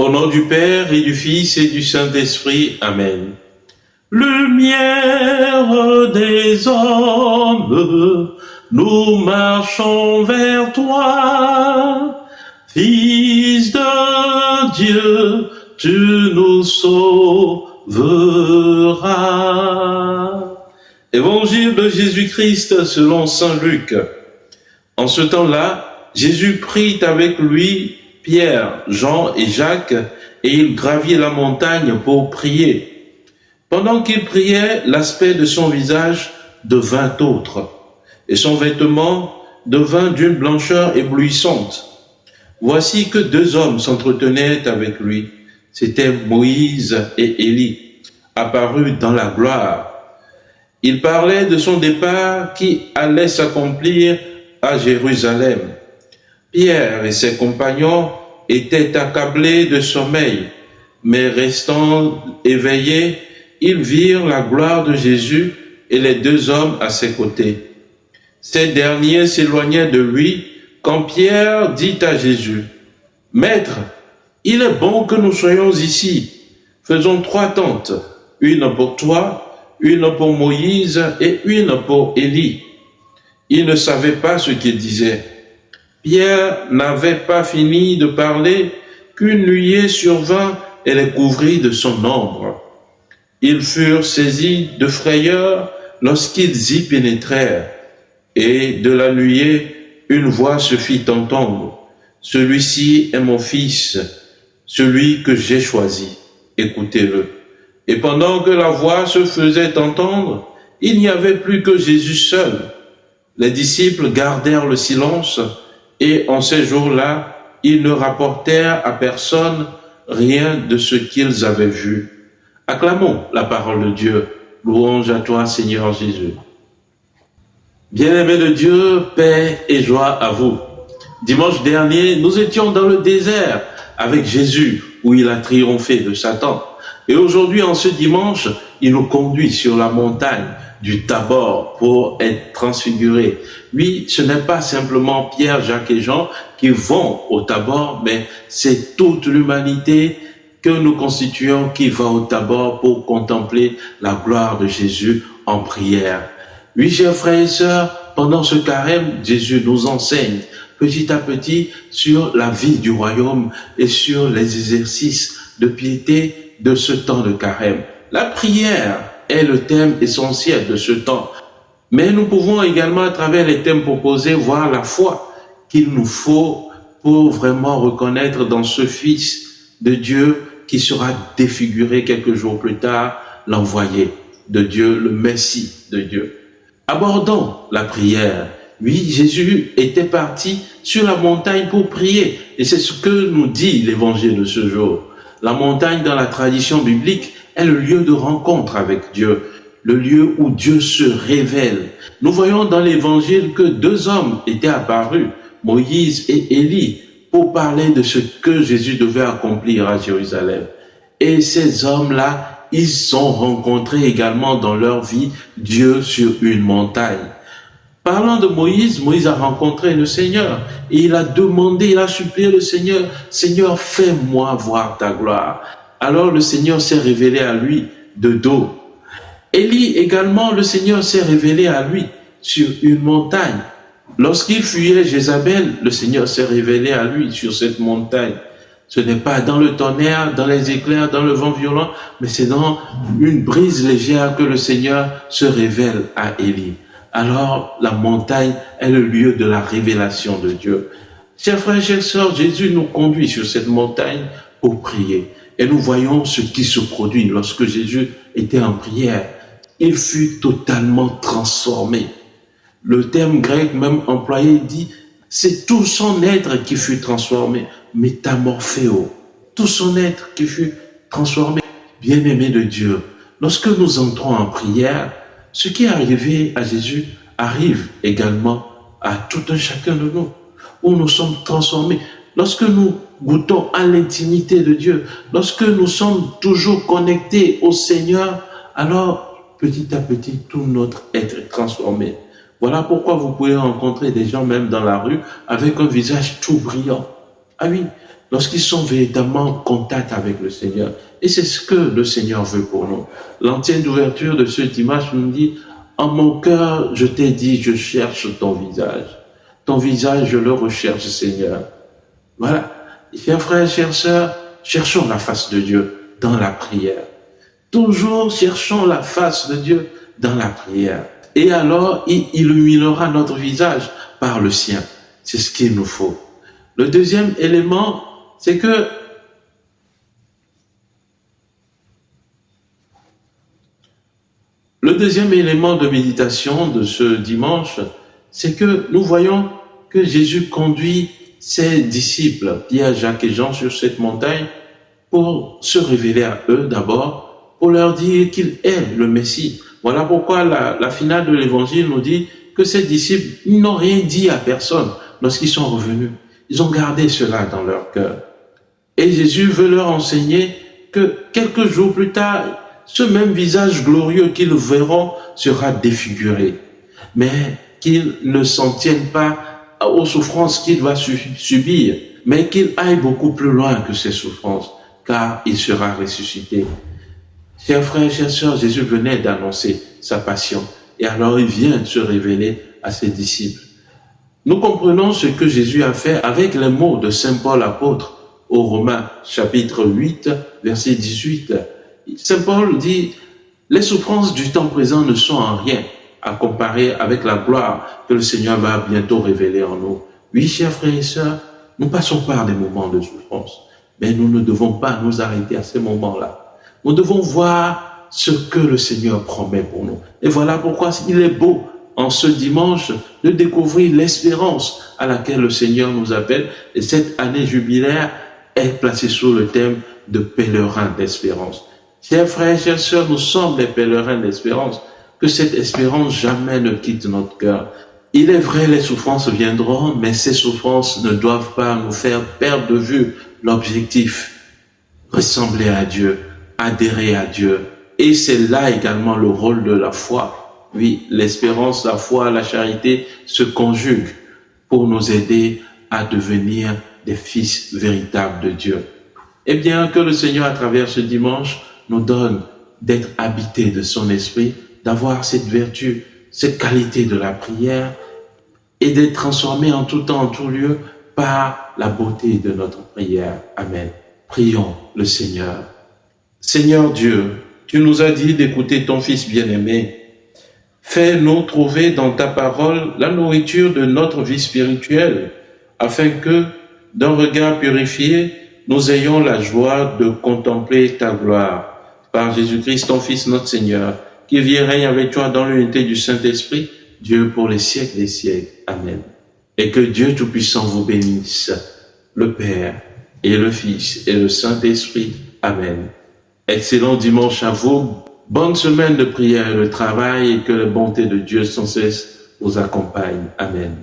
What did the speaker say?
Au nom du Père et du Fils et du Saint-Esprit. Amen. Lumière des hommes, nous marchons vers toi. Fils de Dieu, tu nous sauveras. Évangile de Jésus-Christ selon saint Luc. En ce temps-là, Jésus prit avec lui Pierre, Jean et Jacques, et il gravit la montagne pour prier. Pendant qu'il priait, l'aspect de son visage devint autre, et son vêtement devint d'une blancheur éblouissante. Voici que deux hommes s'entretenaient avec lui. C'étaient Moïse et Élie, apparus dans la gloire. Ils parlaient de son départ qui allait s'accomplir à Jérusalem. Pierre et ses compagnons étaient accablés de sommeil, mais restant éveillés, ils virent la gloire de Jésus et les deux hommes à ses côtés. Ces derniers s'éloignaient de lui quand Pierre dit à Jésus, « Maître, il est bon que nous soyons ici. Faisons 3 tentes, une pour toi, une pour Moïse et une pour Élie. » Il ne savait pas ce qu'il disait. Pierre n'avait pas fini de parler qu'une nuée survint et les couvrit de son ombre. Ils furent saisis de frayeur lorsqu'ils y pénétrèrent, et de la nuée, une voix se fit entendre. « Celui-ci est mon fils, celui que j'ai choisi. Écoutez-le. » Et pendant que la voix se faisait entendre, il n'y avait plus que Jésus seul. Les disciples gardèrent le silence, et en ces jours-là, ils ne rapportèrent à personne rien de ce qu'ils avaient vu. Acclamons la parole de Dieu. Louange à toi, Seigneur Jésus. Bien-aimés de Dieu, paix et joie à vous. Dimanche dernier, nous étions dans le désert avec Jésus, où il a triomphé de Satan. Et aujourd'hui, en ce dimanche, il nous conduit sur la montagne du Tabor pour être transfiguré. Oui, ce n'est pas simplement Pierre, Jacques et Jean qui vont au Tabor, mais c'est toute l'humanité que nous constituons qui va au Tabor pour contempler la gloire de Jésus en prière. Oui, chers frères et sœurs, pendant ce carême, Jésus nous enseigne petit à petit sur la vie du royaume et sur les exercices de piété de ce temps de carême. La prière est le thème essentiel de ce temps. Mais nous pouvons également, à travers les thèmes proposés, voir la foi qu'il nous faut pour vraiment reconnaître dans ce Fils de Dieu qui sera défiguré quelques jours plus tard, l'envoyé de Dieu, le Messie de Dieu. Abordons la prière. Oui, Jésus était parti sur la montagne pour prier. Et c'est ce que nous dit l'évangile de ce jour. La montagne, dans la tradition biblique, est le lieu de rencontre avec Dieu, le lieu où Dieu se révèle. Nous voyons dans l'évangile que 2 hommes étaient apparus, Moïse et Élie, pour parler de ce que Jésus devait accomplir à Jérusalem. Et ces hommes-là, ils ont rencontré également dans leur vie Dieu sur une montagne. Parlant de Moïse, Moïse a rencontré le Seigneur et il a demandé, il a supplié le Seigneur, « Seigneur, fais-moi voir ta gloire. » Alors le Seigneur s'est révélé à lui de dos. Élie également, le Seigneur s'est révélé à lui sur une montagne. Lorsqu'il fuyait Jézabel, le Seigneur s'est révélé à lui sur cette montagne. Ce n'est pas dans le tonnerre, dans les éclairs, dans le vent violent, mais c'est dans une brise légère que le Seigneur se révèle à Élie. Alors, la montagne est le lieu de la révélation de Dieu. Chers frères, chères sœurs, Jésus nous conduit sur cette montagne pour prier. Et nous voyons ce qui se produit lorsque Jésus était en prière. Il fut totalement transformé. Le terme grec même employé dit, c'est tout son être qui fut transformé. Métamorphéo. Tout son être qui fut transformé. Bien-aimé de Dieu, lorsque nous entrons en prière, ce qui est arrivé à Jésus arrive également à tout un chacun de nous, où nous sommes transformés. Lorsque nous goûtons à l'intimité de Dieu, lorsque nous sommes toujours connectés au Seigneur, alors petit à petit, tout notre être est transformé. Voilà pourquoi vous pouvez rencontrer des gens même dans la rue avec un visage tout brillant. Ah oui, lorsqu'ils sont véritablement en contact avec le Seigneur. Et c'est ce que le Seigneur veut pour nous. L'entière ouverture de ce dimanche nous dit, en mon cœur, je t'ai dit, je cherche ton visage. Ton visage, je le recherche, Seigneur. Voilà. Chers frères, chères sœurs, cherchons la face de Dieu dans la prière. Toujours cherchons la face de Dieu dans la prière. Et alors, il illuminera notre visage par le sien. C'est ce qu'il nous faut. Le deuxième élément, c'est que le deuxième élément de méditation de ce dimanche, c'est que nous voyons que Jésus conduit ses disciples, Pierre, Jacques et Jean, sur cette montagne pour se révéler à eux d'abord, pour leur dire qu'il est le Messie. Voilà pourquoi la finale de l'évangile nous dit que ces disciples n'ont rien dit à personne lorsqu'ils sont revenus. Ils ont gardé cela dans leur cœur. Et Jésus veut leur enseigner que quelques jours plus tard, ce même visage glorieux qu'ils verront sera défiguré, mais qu'ils ne s'en tiennent pas aux souffrances qu'il va subir, mais qu'il aille beaucoup plus loin que ces souffrances, car il sera ressuscité. Chers frères, chères sœurs, Jésus venait d'annoncer sa passion, et alors il vient se révéler à ses disciples. Nous comprenons ce que Jésus a fait avec les mots de Saint Paul apôtre aux Romains, chapitre 8, verset 18. Saint Paul dit, les souffrances du temps présent ne sont en rien à comparer avec la gloire que le Seigneur va bientôt révéler en nous. Oui, chers frères et sœurs, nous passons par des moments de souffrance, mais nous ne devons pas nous arrêter à ces moments-là. Nous devons voir ce que le Seigneur promet pour nous. Et voilà pourquoi il est beau en ce dimanche de découvrir l'espérance à laquelle le Seigneur nous appelle. Et cette année jubilaire est placée sous le thème de pèlerin d'espérance. Chers frères, chères sœurs, nous sommes les pèlerins d'espérance. Que cette espérance jamais ne quitte notre cœur. Il est vrai, les souffrances viendront, mais ces souffrances ne doivent pas nous faire perdre de vue l'objectif. Ressembler à Dieu, adhérer à Dieu. Et c'est là également le rôle de la foi. Oui, l'espérance, la foi, la charité se conjuguent pour nous aider à devenir des fils véritables de Dieu. Eh bien, que le Seigneur, à travers ce dimanche, nous donne d'être habités de son esprit, d'avoir cette vertu, cette qualité de la prière et d'être transformés en tout temps, en tout lieu par la beauté de notre prière. Amen. Prions le Seigneur. Seigneur Dieu, tu nous as dit d'écouter ton Fils bien-aimé. Fais-nous trouver dans ta parole la nourriture de notre vie spirituelle, afin que, d'un regard purifié, nous ayons la joie de contempler ta gloire. Par Jésus-Christ, ton Fils, notre Seigneur, qui vit et règne avec toi dans l'unité du Saint-Esprit, Dieu pour les siècles des siècles. Amen. Et que Dieu Tout-Puissant vous bénisse, le Père et le Fils et le Saint-Esprit. Amen. Excellent dimanche à vous. Bonne semaine de prière et de travail et que la bonté de Dieu sans cesse vous accompagne. Amen.